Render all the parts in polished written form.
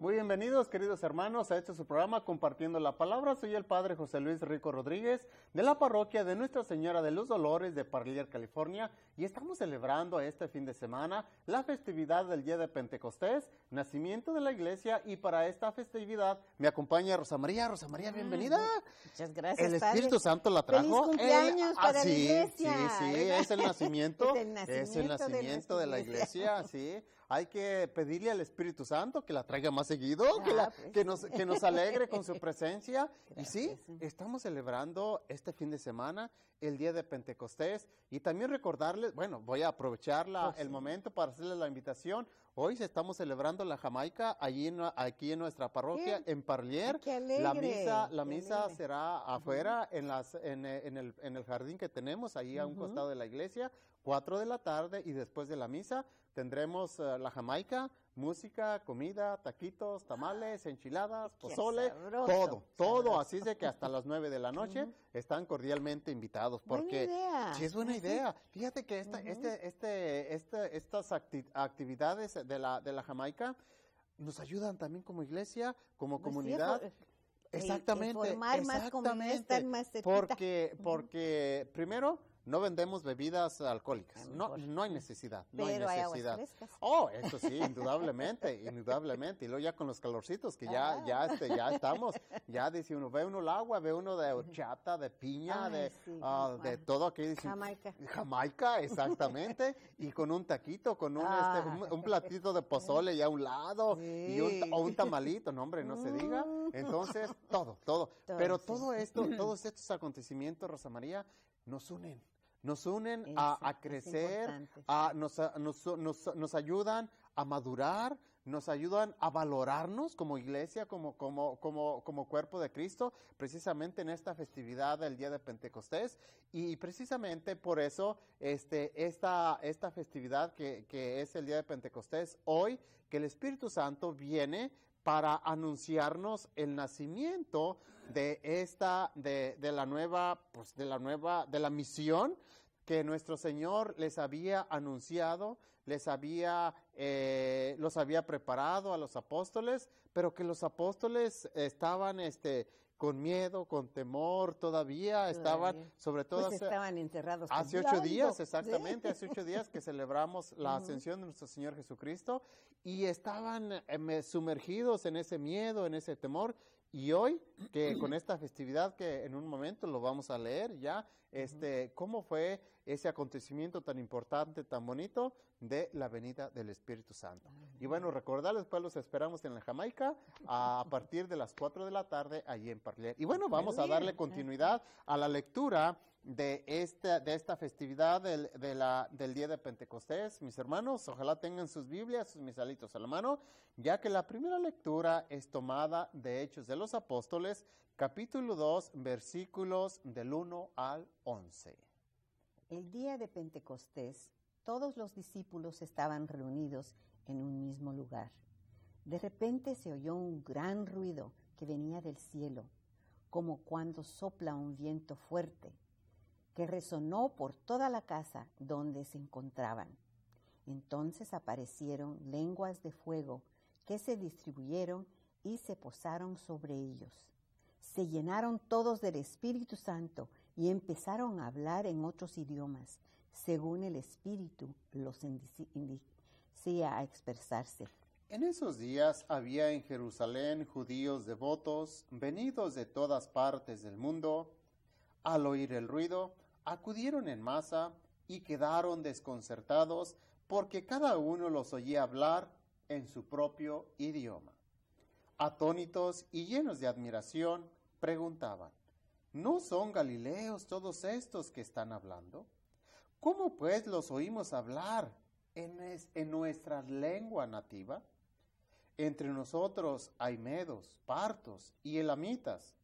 Muy bienvenidos, queridos hermanos, a este su programa Compartiendo la Palabra. Soy el Padre José Luis Rico Rodríguez de la parroquia de Nuestra Señora de los Dolores de Parlier, California, y estamos celebrando este fin de semana la festividad del Día de Pentecostés, nacimiento de la iglesia, y para esta festividad me acompaña Rosa María. Rosa María, bienvenida. Muchas gracias, El Espíritu Santo la trajo. ¡Feliz cumpleaños para la iglesia! Sí, es el nacimiento. Es el nacimiento de la iglesia, sí. Hay que pedirle al Espíritu Santo que la traiga más seguido, que nos alegre con su presencia. Gracias. Y sí, estamos celebrando este fin de semana el Día de Pentecostés, y también recordarles, bueno, voy a aprovechar el momento para hacerles la invitación. Hoy estamos celebrando la Jamaica aquí en nuestra parroquia, en Parlier. ¡Qué alegre! La misa será afuera en el jardín que tenemos ahí a un costado de la iglesia, 4 de la tarde, y después de la misa tendremos la Jamaica, música, comida, taquitos, tamales, enchiladas, pozole, todo. Así es de que hasta las 9 de la noche están cordialmente invitados, porque sí es buena idea. Fíjate que estas actividades de la Jamaica nos ayudan también como iglesia, como comunidad. Exactamente. Formar más comunidad, estar más cerquita. Porque primero, no vendemos bebidas alcohólicas, no hay necesidad. Pero hay aguas frescas. Oh, eso sí, indudablemente. Y luego ya con los calorcitos que ya estamos, ya dice uno, ve uno el agua, ve uno de horchata, de piña, de todo aquello. Jamaica, exactamente, y con un taquito, con un platito de pozole ya a un lado, y un tamalito, no hombre, no se diga. Entonces, todo. Pero todos estos acontecimientos, Rosa María, nos unen a crecer, nos ayudan a madurar, nos ayudan a valorarnos como iglesia, como cuerpo de Cristo, precisamente en esta festividad del Día de Pentecostés. Y precisamente por eso esta festividad que es el Día de Pentecostés, hoy que el Espíritu Santo viene para anunciarnos el nacimiento de la misión que nuestro Señor les había anunciado, los había preparado a los apóstoles, pero que los apóstoles estaban con miedo, con temor, todavía estaban, sobre todo estaban encerrados hace 8 días, exactamente, hace 8 días que celebramos la ascensión de nuestro Señor Jesucristo, y estaban sumergidos en ese miedo, en ese temor. Y hoy, que con esta festividad, que en un momento lo vamos a leer ya, cómo fue ese acontecimiento tan importante, tan bonito, de la venida del Espíritu Santo. Y bueno, recordarles, pues los esperamos en la Jamaica a partir de las 4 de la tarde, allí en Parlier. Y bueno, vamos a darle continuidad a la lectura de esta festividad del Día de Pentecostés. Mis hermanos, ojalá tengan sus Biblias, sus misalitos a la mano, ya que la primera lectura es tomada de Hechos de los Apóstoles, capítulo 2, versículos del 1 al 11. El día de Pentecostés, todos los discípulos estaban reunidos en un mismo lugar. De repente se oyó un gran ruido que venía del cielo, como cuando sopla un viento fuerte, que resonó por toda la casa donde se encontraban. Entonces aparecieron lenguas de fuego que se distribuyeron y se posaron sobre ellos. Se llenaron todos del Espíritu Santo y empezaron a hablar en otros idiomas, según el Espíritu los indicía a expresarse. En esos días había en Jerusalén judíos devotos, venidos de todas partes del mundo. Al oír el ruido, acudieron en masa y quedaron desconcertados, porque cada uno los oía hablar en su propio idioma. Atónitos y llenos de admiración, preguntaban: ¿no son galileos todos estos que están hablando? ¿Cómo pues los oímos hablar en nuestra lengua nativa? Entre nosotros hay medos, partos y elamitas.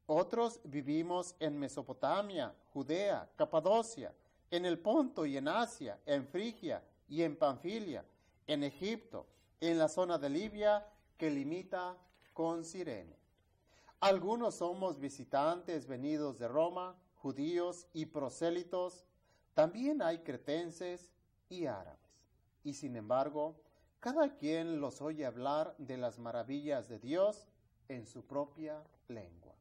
Otros vivimos en Mesopotamia, Judea, Capadocia, en el Ponto y en Asia, en Frigia y en Panfilia, en Egipto, en la zona de Libia que limita con Cirene. Algunos somos visitantes venidos de Roma, judíos y prosélitos. También hay cretenses y árabes. Y sin embargo, Cada quien los oye hablar de las maravillas de Dios en su propia lengua.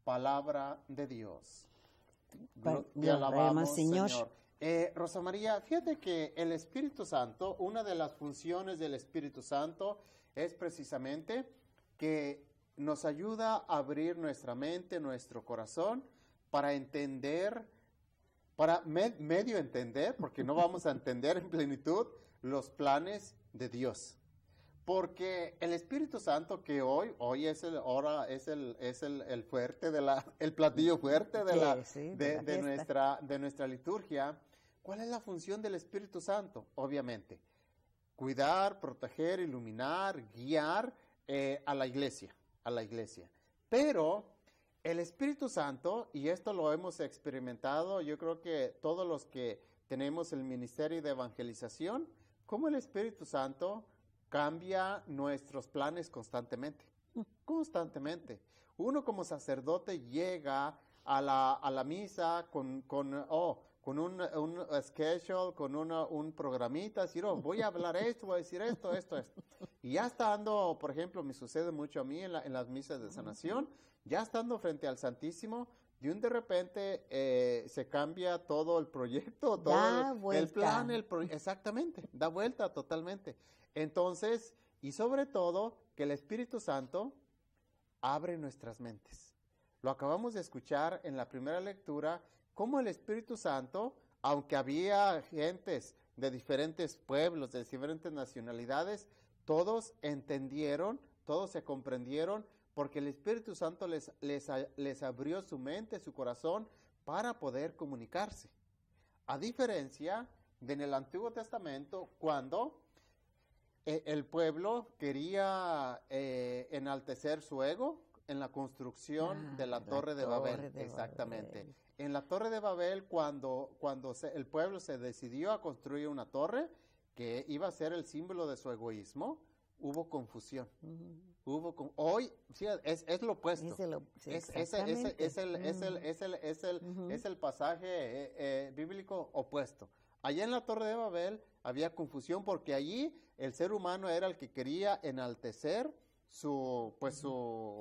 Palabra de Dios. Te alabamos, Señor. Rosa María, fíjate que el Espíritu Santo, una de las funciones del Espíritu Santo es precisamente que nos ayuda a abrir nuestra mente, nuestro corazón, para entender, para medio entender, porque no vamos a entender en plenitud los planes de Dios. Porque el Espíritu Santo que hoy es el fuerte el platillo fuerte de nuestra liturgia. ¿Cuál es la función del Espíritu Santo? Obviamente, cuidar, proteger, iluminar, guiar a la iglesia. Pero el Espíritu Santo, y esto lo hemos experimentado, yo creo que todos los que tenemos el ministerio de evangelización, como el Espíritu Santo cambia nuestros planes constantemente. Uno como sacerdote llega a la misa con un schedule, con un programita, decir, voy a hablar esto, voy a decir esto. Y ya estando, por ejemplo, me sucede mucho a mí en las misas de sanación, ya estando frente al Santísimo, de repente se cambia todo el proyecto, todo el plan, exactamente, da vuelta totalmente. Entonces, y sobre todo, que el Espíritu Santo abre nuestras mentes. Lo acabamos de escuchar en la primera lectura, cómo el Espíritu Santo, aunque había gentes de diferentes pueblos, de diferentes nacionalidades, todos entendieron, todos se comprendieron, porque el Espíritu Santo les abrió su mente, su corazón, para poder comunicarse. A diferencia de en el Antiguo Testamento, cuando el pueblo quería enaltecer su ego en la construcción de la Torre de Babel. Exactamente. En la Torre de Babel, cuando el pueblo se decidió a construir una torre que iba a ser el símbolo de su egoísmo, hubo confusión. Hoy sí, es lo opuesto. Es el pasaje bíblico opuesto. Allá en la Torre de Babel había confusión porque allí el ser humano era el que quería enaltecer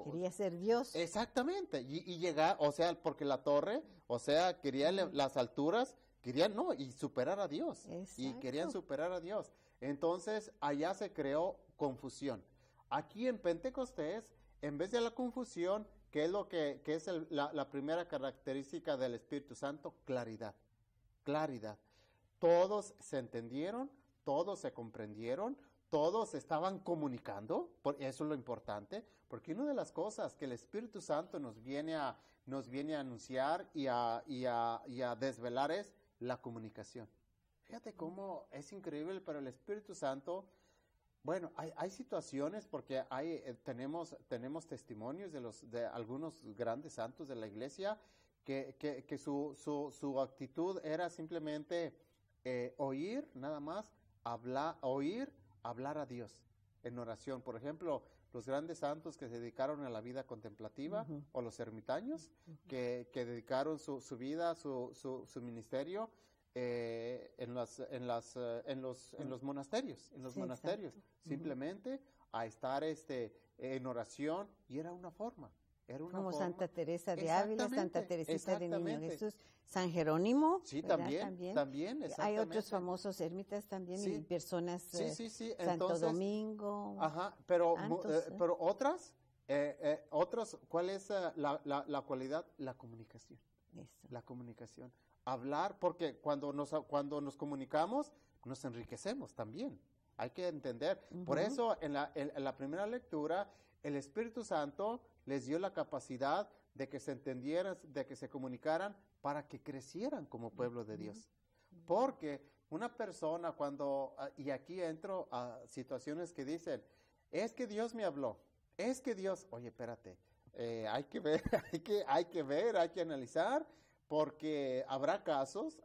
quería ser Dios. Exactamente. Y llegar, o sea, porque la torre, o sea, quería las alturas, y superar a Dios. Exacto. Y querían superar a Dios. Entonces, allá se creó confusión. Aquí en Pentecostés, en vez de la confusión, ¿qué es lo que es la primera característica del Espíritu Santo? Claridad. Todos se entendieron, todos se comprendieron, todos estaban comunicando, eso es lo importante, porque una de las cosas que el Espíritu Santo nos viene a anunciar y a desvelar es la comunicación. Fíjate cómo es increíble, pero el Espíritu Santo, bueno, hay situaciones porque tenemos testimonios de algunos grandes santos de la iglesia que su actitud era simplemente oír, nada más, hablar a Dios en oración. Por ejemplo, los grandes santos que se dedicaron a la vida contemplativa, o los ermitaños, que dedicaron su vida, su ministerio en los monasterios, simplemente a estar en oración, y era una forma. Como Santa Teresa de Ávila, Santa Teresita de Niño Jesús, San Jerónimo. Sí, también, exactamente. Hay otros famosos ermitas también, y personas, Santo Entonces, Domingo. Ajá, pero otras, ¿cuál es la cualidad? La comunicación. Eso. La comunicación. Hablar, porque cuando nos comunicamos, nos enriquecemos también. Hay que entender. Por eso, en la primera lectura, el Espíritu Santo les dio la capacidad de que se entendieran, de que se comunicaran, para que crecieran como pueblo de Dios. Porque una persona y aquí entro a situaciones que dicen, es que Dios me habló, es que Dios, oye, espérate, hay que ver, hay que analizar, porque habrá casos,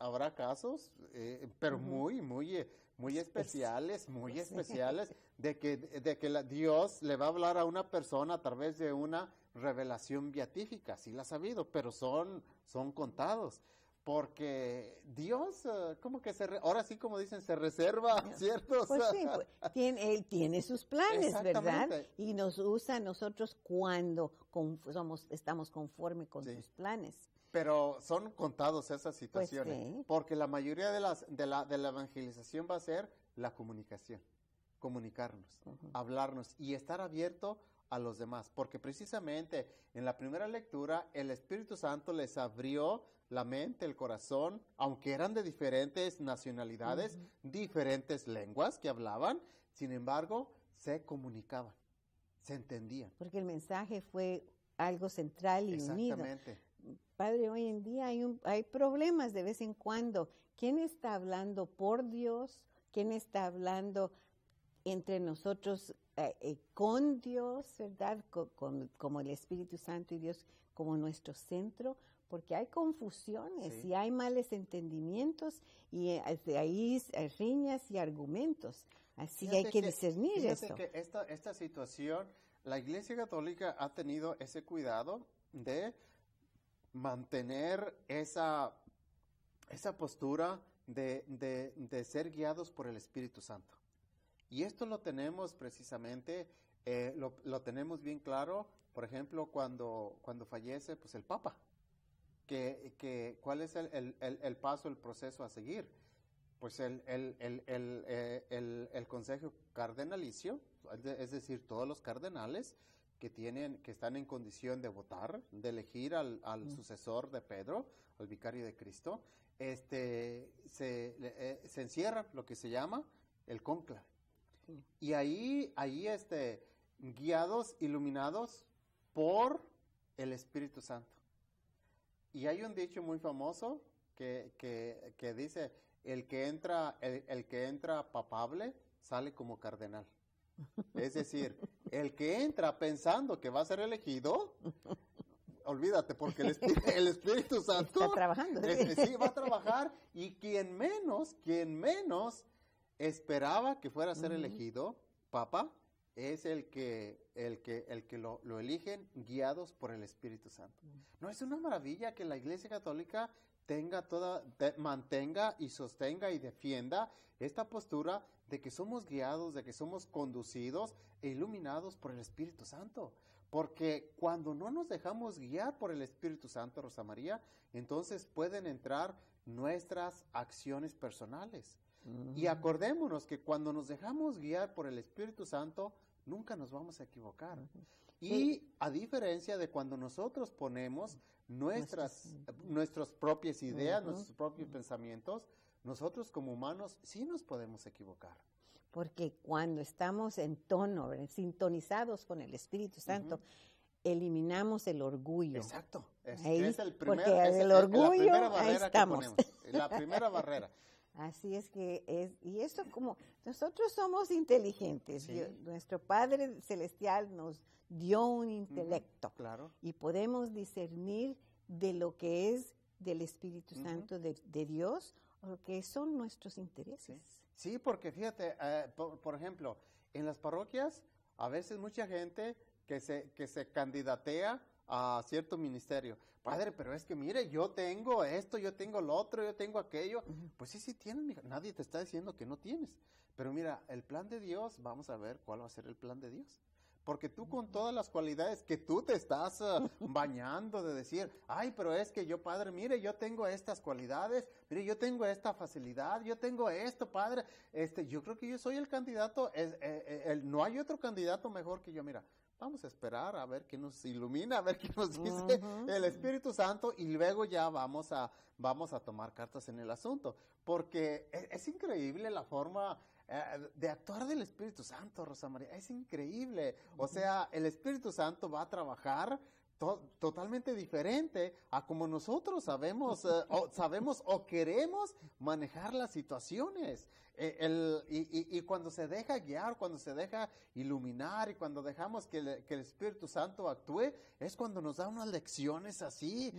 pero muy especiales, de que Dios le va a hablar a una persona a través de una revelación beatífica. Sí la ha sabido, pero son contados. porque Dios, como que ahora sí, como dicen, se reserva, ¿cierto? Pues sí, Él tiene sus planes, ¿verdad? Y nos usa a nosotros cuando estamos conforme con sus planes. Pero son contados esas situaciones, Pues sí. porque la mayoría de la evangelización va a ser la comunicación, comunicarnos, hablarnos y estar abierto a los demás, porque precisamente en la primera lectura el Espíritu Santo les abrió la mente, el corazón, aunque eran de diferentes nacionalidades, diferentes lenguas que hablaban, sin embargo, se comunicaban, se entendían. Porque el mensaje fue algo central y unido. Exactamente. Padre, hoy en día hay problemas de vez en cuando. ¿Quién está hablando por Dios? ¿Quién está hablando entre nosotros con Dios, ¿verdad? Como el Espíritu Santo y Dios como nuestro centro, porque hay confusiones y hay males entendimientos y ahí hay riñas y argumentos. Así hay que discernir eso. Que esta situación, la Iglesia Católica ha tenido ese cuidado de mantener esa postura de ser guiados por el Espíritu Santo. Y esto lo tenemos precisamente, lo tenemos bien claro, por ejemplo, cuando fallece pues el Papa, ¿cuál es el paso, el proceso a seguir? Pues el Consejo Cardenalicio, es decir, todos los cardenales que están en condición de votar, de elegir al sucesor de Pedro, al vicario de Cristo, se encierra lo que se llama el cónclave. Y ahí guiados, iluminados por el Espíritu Santo. Y hay un dicho muy famoso que dice, el que entra papable sale como cardenal. Es decir, el que entra pensando que va a ser elegido, olvídate, porque el Espíritu Santo está trabajando. Sí, va a trabajar, y quien menos esperaba que fuera a ser elegido papa es el que lo eligen guiados por el Espíritu Santo. ¿No es una maravilla que la Iglesia Católica mantenga y sostenga y defienda esta postura de que somos guiados, de que somos conducidos e iluminados por el Espíritu Santo? Porque cuando no nos dejamos guiar por el Espíritu Santo, Rosa María, entonces pueden entrar nuestras acciones personales. Y acordémonos que cuando nos dejamos guiar por el Espíritu Santo, nunca nos vamos a equivocar. Y a diferencia de cuando nosotros ponemos nuestras propias ideas, nuestros propios pensamientos, nosotros como humanos sí nos podemos equivocar. Porque cuando estamos en tono, sintonizados con el Espíritu Santo, eliminamos el orgullo. Exacto. Es el orgullo, ahí estamos. La primera barrera. Así es que y esto como, nosotros somos inteligentes, nuestro Padre Celestial nos dio un intelecto, claro. Y podemos discernir de lo que es del Espíritu Santo de Dios, o lo que son nuestros intereses. Sí, porque fíjate, por ejemplo, en las parroquias, a veces mucha gente que se candidatea a cierto ministerio. Padre, pero es que mire, yo tengo esto, yo tengo lo otro, yo tengo aquello. Pues sí tienes, mija. Nadie te está diciendo que no tienes. Pero mira, el plan de Dios, vamos a ver cuál va a ser el plan de Dios. Porque tú con todas las cualidades que tú te estás bañando de decir, ay, pero es que yo, Padre, mire, yo tengo estas cualidades, mire, yo tengo esta facilidad, yo tengo esto, Padre, yo creo que yo soy el candidato, no hay otro candidato mejor que yo. Mira, vamos a esperar a ver qué nos ilumina, a ver qué nos dice el Espíritu Santo, y luego ya vamos a tomar cartas en el asunto, porque es increíble la forma de actuar del Espíritu Santo, Rosa María, es increíble. O sea, el Espíritu Santo va a trabajar totalmente diferente a como nosotros sabemos o queremos manejar las situaciones. Y cuando se deja guiar, cuando se deja iluminar y cuando dejamos que el Espíritu Santo actúe, es cuando nos da unas lecciones así,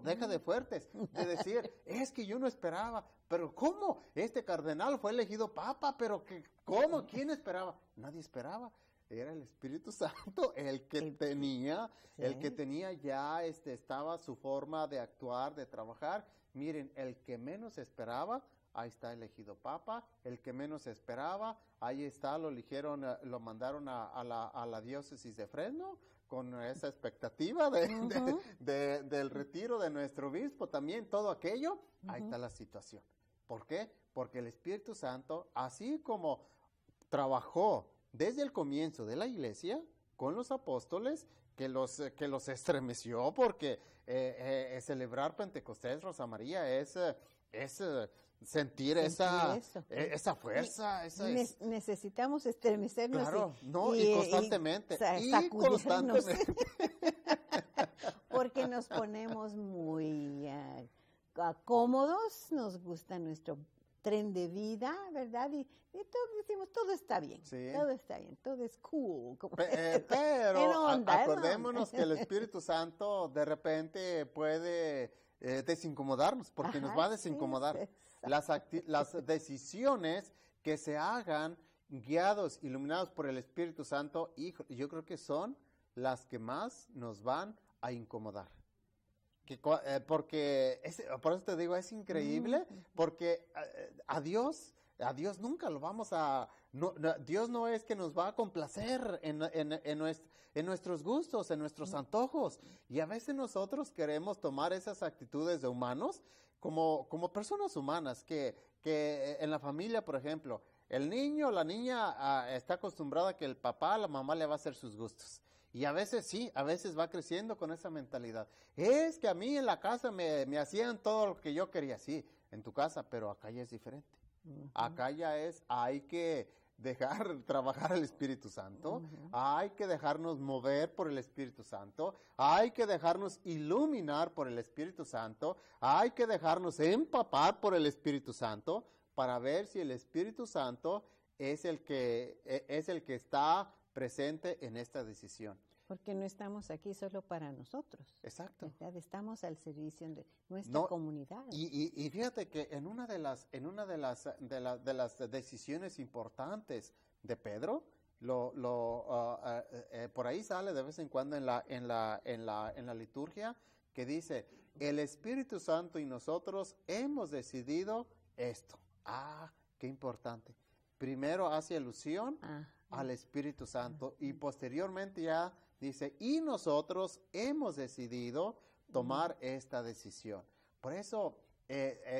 deja de fuertes, de decir, es que yo no esperaba, pero ¿cómo? Este cardenal fue elegido papa, pero ¿cómo? ¿Quién esperaba? Nadie esperaba. era el Espíritu Santo el que tenía, sí. el que tenía ya, estaba su forma de actuar, de trabajar. Miren, el que menos esperaba, ahí está elegido Papa. El que menos esperaba, ahí está, lo eligieron, lo mandaron a la diócesis de Fresno, con esa expectativa del retiro de nuestro obispo, también todo aquello, ahí está la situación. ¿Por qué? Porque el Espíritu Santo, así como trabajó desde el comienzo de la iglesia con los apóstoles, que los estremeció, porque celebrar Pentecostés, Rosa María, es sentir esa fuerza. Necesitamos estremecernos. Claro, y constantemente. Y constantemente. Porque nos ponemos muy cómodos, nos gusta nuestro tren de vida, ¿verdad? Y todos decimos, todo está bien, sí. Todo está bien, todo es cool. Pero acordémonos que el Espíritu Santo de repente puede desincomodarnos, porque nos va a desincomodar. Sí. Las decisiones que se hagan guiados, iluminados por el Espíritu Santo, yo creo que son las que más nos van a incomodar. Porque por eso te digo, es increíble, porque a Dios nunca lo vamos a... Dios no es que nos va a complacer en nuestros gustos, en nuestros antojos. Y a veces nosotros queremos tomar esas actitudes de humanos como personas humanas, que en la familia, por ejemplo, el niño o la niña está acostumbrada a que el papá, la mamá le va a hacer sus gustos. Y a veces sí, a veces va creciendo con esa mentalidad. Es que a mí en la casa me hacían todo lo que yo quería, sí, en tu casa, pero acá ya es diferente. Acá ya hay que dejar trabajar el Espíritu Santo, hay que dejarnos mover por el Espíritu Santo, hay que dejarnos iluminar por el Espíritu Santo, hay que dejarnos empapar por el Espíritu Santo para ver si el Espíritu Santo es el que está presente en esta decisión. Porque no estamos aquí solo para nosotros. Exacto. ¿Verdad? Estamos al servicio de nuestra comunidad. Y fíjate que en una de las decisiones importantes de Pedro, por ahí sale de vez en cuando en la liturgia, que dice, el Espíritu Santo y nosotros hemos decidido esto. Qué importante. Primero hace alusión al Espíritu Santo y posteriormente ya dice, y nosotros hemos decidido tomar esta decisión. Por eso,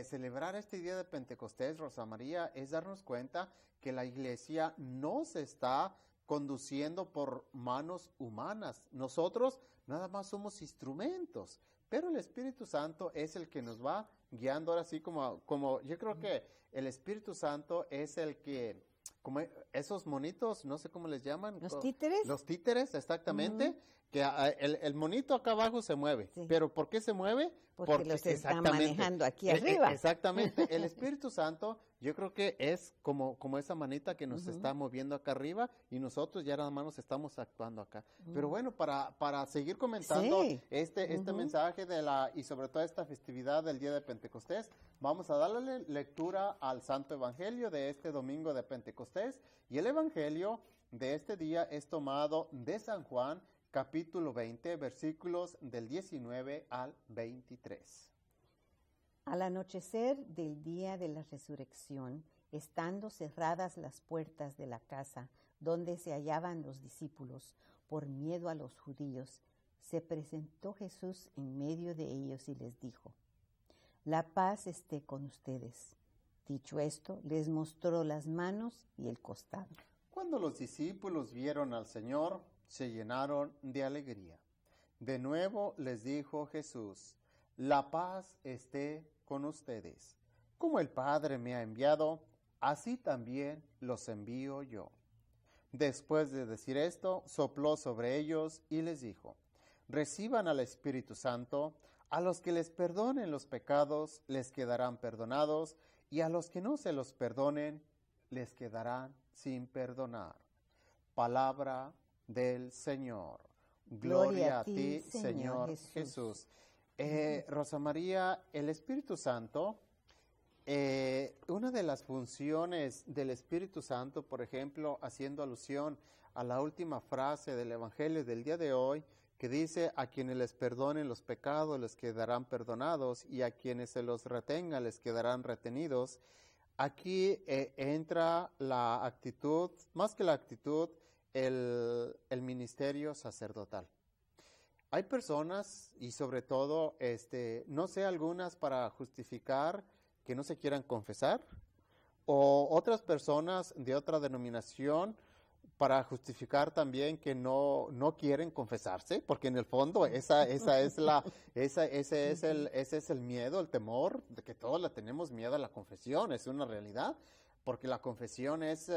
celebrar este día de Pentecostés, Rosa María, es darnos cuenta que la iglesia no se está conduciendo por manos humanas. Nosotros nada más somos instrumentos, pero el Espíritu Santo es el que nos va guiando. Ahora sí, como yo creo que el Espíritu Santo es el que, como esos monitos, no sé cómo les llaman. ¿Los títeres? Los títeres, exactamente, que el monito acá abajo se mueve. Sí. ¿Pero por qué se mueve? Porque los está manejando aquí arriba. Exactamente. El Espíritu Santo, yo creo que es como esa manita que nos está moviendo acá arriba y nosotros ya nada más nos estamos actuando acá. Pero bueno, para seguir comentando este mensaje y sobre todo esta festividad del día de Pentecostés, vamos a darle lectura al Santo Evangelio de este domingo de Pentecostés. Y el Evangelio de este día es tomado de San Juan, capítulo 20, versículos del 19 al 23. Al anochecer del día de la resurrección, estando cerradas las puertas de la casa donde se hallaban los discípulos, por miedo a los judíos, se presentó Jesús en medio de ellos y les dijo, la paz esté con ustedes. Dicho esto, les mostró las manos y el costado. Cuando los discípulos vieron al Señor, se llenaron de alegría. De nuevo les dijo Jesús, la paz esté con ustedes. Como el Padre me ha enviado, así también los envío yo. Después de decir esto, sopló sobre ellos y les dijo, reciban al Espíritu Santo, a los que les perdonen los pecados les quedarán perdonados, y a los que no se los perdonen les quedarán sin perdonar. Palabra del Señor. Gloria a ti, Señor Jesús. Rosa María, el Espíritu Santo, una de las funciones del Espíritu Santo, por ejemplo, haciendo alusión a la última frase del Evangelio del día de hoy, que dice: a quienes les perdonen los pecados les quedarán perdonados, y a quienes se los retengan les quedarán retenidos. Aquí entra la actitud, más que la actitud, el ministerio sacerdotal. Hay personas, y sobre todo, no sé, algunas para justificar que no se quieran confesar, o otras personas de otra denominación para justificar también que no quieren confesarse, porque en el fondo ese es el miedo, el temor, de que todos le tenemos miedo a la confesión, es una realidad, porque la confesión es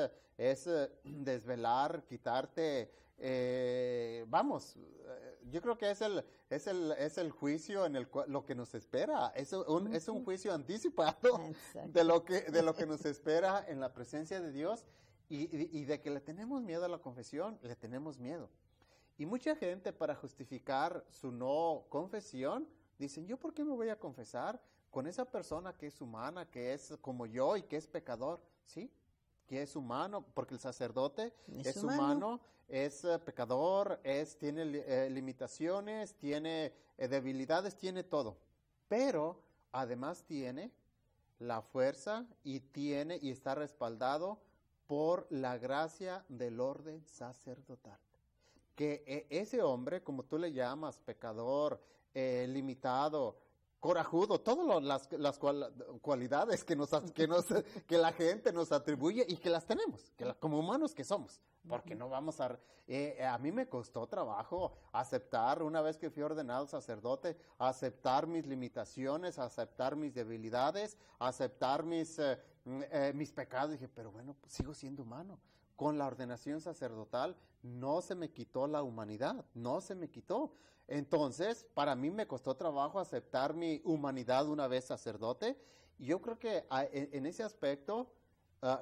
desvelar, quitarte, yo creo que es el juicio en el cual lo que nos espera, es un juicio anticipado de lo que nos espera en la presencia de Dios. Y de que le tenemos miedo a la confesión, le tenemos miedo. Y mucha gente, para justificar su no confesión, dicen: ¿yo por qué me voy a confesar con esa persona que es humana, que es como yo y que es pecador? ¿Sí? Que es humano, porque el sacerdote es humano, es pecador, tiene limitaciones, tiene debilidades, tiene todo. Pero además tiene la fuerza y está respaldado por la gracia del orden sacerdotal. Que ese hombre, como tú le llamas, pecador, limitado, corajudo, todas las cualidades que la gente nos atribuye y que las tenemos, como humanos que somos, porque no vamos a mí me costó trabajo aceptar, una vez que fui ordenado sacerdote, aceptar mis limitaciones, aceptar mis debilidades, aceptar mis pecados. Dije, pero bueno, pues sigo siendo humano. Con la ordenación sacerdotal no se me quitó la humanidad, no se me quitó. Entonces, para mí me costó trabajo aceptar mi humanidad una vez sacerdote. Y yo creo que en ese aspecto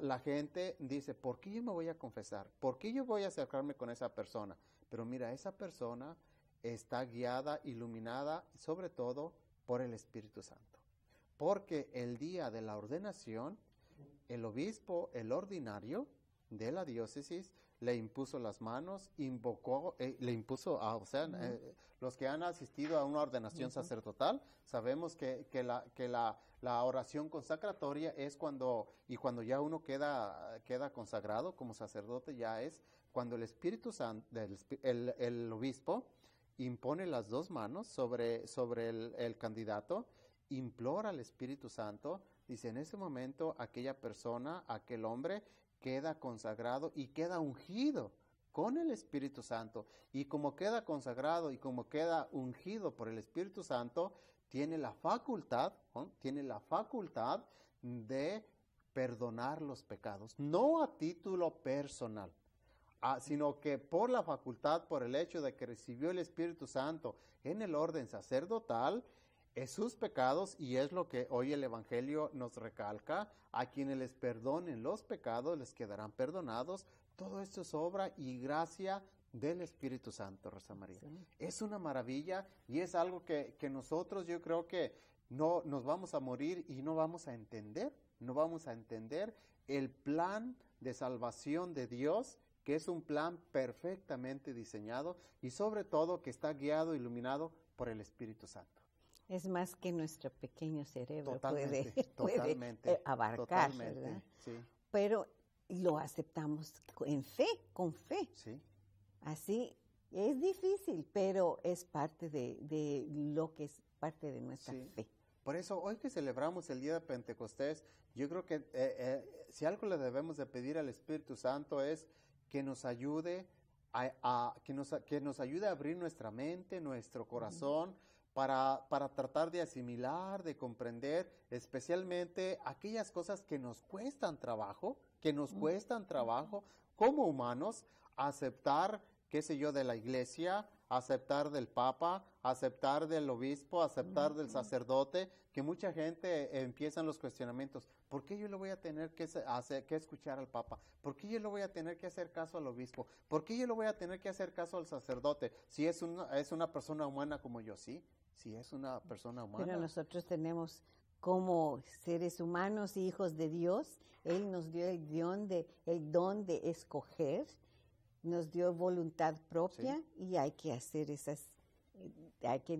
la gente dice: ¿por qué yo me voy a confesar? ¿Por qué yo voy a acercarme con esa persona? Pero mira, esa persona está guiada, iluminada, sobre todo por el Espíritu Santo. Porque el día de la ordenación, el obispo, el ordinario de la diócesis, le impuso las manos, los que han asistido a una ordenación sacerdotal, sabemos que la oración consacratoria es cuando ya uno queda consagrado como sacerdote, ya es cuando el Espíritu Santo, el obispo, impone las dos manos sobre el candidato, implora al Espíritu Santo, dice: en ese momento aquella persona, aquel hombre, queda consagrado y queda ungido con el Espíritu Santo. Y como queda consagrado y como queda ungido por el Espíritu Santo, tiene la facultad de perdonar los pecados, no a título personal, sino que por la facultad, por el hecho de que recibió el Espíritu Santo en el orden sacerdotal, sus pecados, y es lo que hoy el Evangelio nos recalca: a quienes les perdonen los pecados les quedarán perdonados. Todo esto es obra y gracia del Espíritu Santo, Rosa María. Sí. Es una maravilla y es algo que nosotros, yo creo que no nos vamos a morir y no vamos a entender el plan de salvación de Dios, que es un plan perfectamente diseñado y sobre todo que está guiado, iluminado por el Espíritu Santo. Es más que nuestro pequeño cerebro puede abarcar, ¿verdad? Sí. Pero lo aceptamos con fe. Sí. Así es difícil, pero es parte de lo que es parte de nuestra fe. Por eso, hoy que celebramos el día de Pentecostés, yo creo que si algo le debemos de pedir al Espíritu Santo es que nos ayude que nos ayude a abrir nuestra mente, nuestro corazón, para tratar de asimilar, de comprender, especialmente aquellas cosas que nos cuestan trabajo, como humanos, aceptar, qué sé yo, de la iglesia, aceptar del papa, aceptar del obispo, aceptar del sacerdote, que mucha gente empiezan los cuestionamientos: ¿por qué yo le voy a tener que escuchar al papa? ¿Por qué yo le voy a tener que hacer caso al obispo? ¿Por qué yo le voy a tener que hacer caso al sacerdote? Si es una persona humana como yo, sí es una persona humana. Pero nosotros tenemos, como seres humanos y hijos de Dios, Él nos dio el don de escoger nos dio voluntad propia Sí. y hay que hacer hay que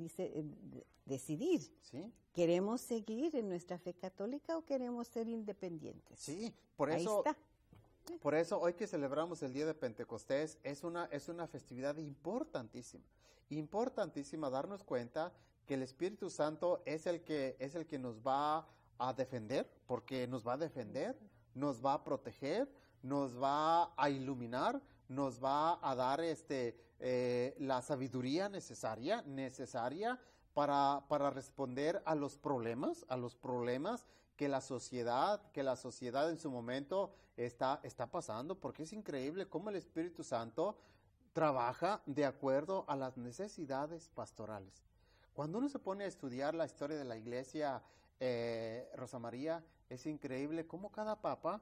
decidir. Sí. ¿Queremos seguir en nuestra fe católica o queremos ser independientes? Sí, por Ahí eso, está. por eso hoy que celebramos el día de Pentecostés es una festividad importantísima darnos cuenta que el Espíritu Santo es el que nos va a defender, porque nos va a defender, nos va a proteger, nos va a iluminar, nos va a dar la sabiduría necesaria para responder a los problemas que la sociedad en su momento está pasando, porque es increíble cómo el Espíritu Santo trabaja de acuerdo a las necesidades pastorales. Cuando uno se pone a estudiar la historia de la iglesia, Rosa María, es increíble cómo cada papa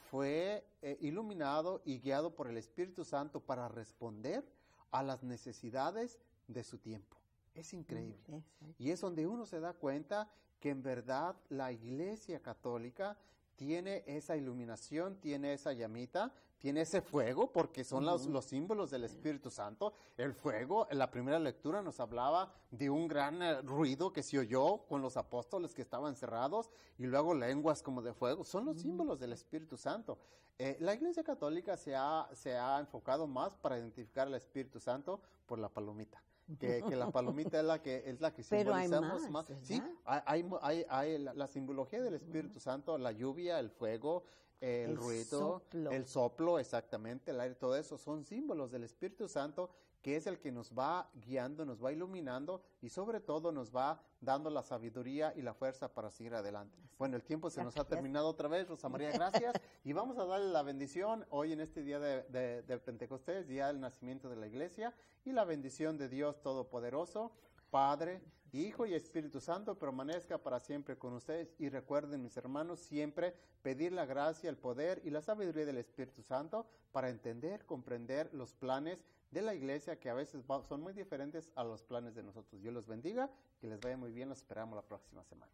fue iluminado y guiado por el Espíritu Santo para responder a las necesidades de su tiempo. Es increíble. Y es donde uno se da cuenta que en verdad la Iglesia Católica tiene esa iluminación, tiene esa llamita, tiene ese fuego, porque son los símbolos del Espíritu Santo. El fuego, en la primera lectura nos hablaba de un gran ruido que se oyó con los apóstoles que estaban cerrados, y luego lenguas como de fuego. Son los símbolos del Espíritu Santo. La Iglesia Católica se ha enfocado más para identificar al Espíritu Santo por la palomita. Que la palomita es la que Pero hay simbolizamos más, Sí, hay la simbología del Espíritu Santo, la lluvia, el fuego, el ruido, el soplo, exactamente, el aire, todo eso son símbolos del Espíritu Santo, que es el que nos va guiando, nos va iluminando y sobre todo nos va dando la sabiduría y la fuerza para seguir adelante. Bueno, el tiempo se nos ha terminado otra vez, Rosa María, gracias. Y vamos a darle la bendición hoy en este día de Pentecostés, día del nacimiento de la iglesia, y la bendición de Dios Todopoderoso, Padre, Hijo y Espíritu Santo permanezca para siempre con ustedes. Y recuerden, mis hermanos, siempre pedir la gracia, el poder y la sabiduría del Espíritu Santo para entender, comprender los planes de la iglesia, que a veces son muy diferentes a los planes de nosotros. Dios los bendiga, que les vaya muy bien, los esperamos la próxima semana.